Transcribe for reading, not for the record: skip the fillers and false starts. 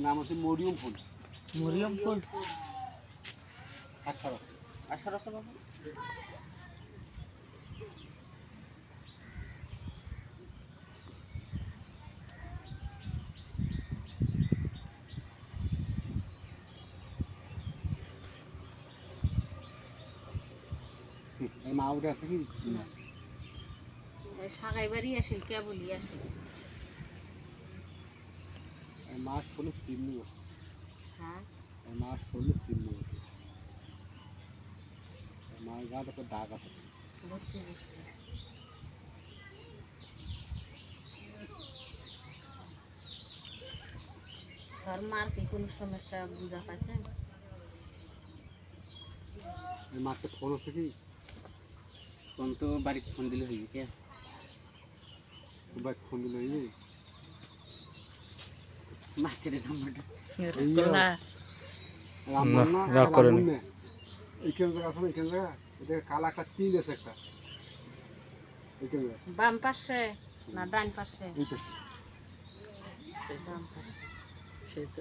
নাম হচ্ছে মরিয়ম ফুল। মরিয়ম ফুল 1800 বাবা। এই মা উঠে আছে কি সাগাই বাড়ি আসিল কে বলি আসিল মাছ ফুলে সিমনি বসে। হ্যাঁ মাছ ফুলে সিমনি বসে। মাছ গাছ একটা দাগ আছে। বুঝছি বুঝছি স্যার মার কি কোনো সমস্যা বুঝা পাইছেন? এই মাছটা ফোন আছে কি? ফোন তো বাড়ি ফোন দিলে হইবে কে বাইক ফোন দিলে এই মাছের নাম্বারটা রামন না রাগ করেন এইখান জায়গা আছে না এইখান জায়গা এটা কালা একটা তিল আছে একটা এইখান জায়গা বাম পাশে না ডান পাশে? এইটা বাম পাশে সেই তো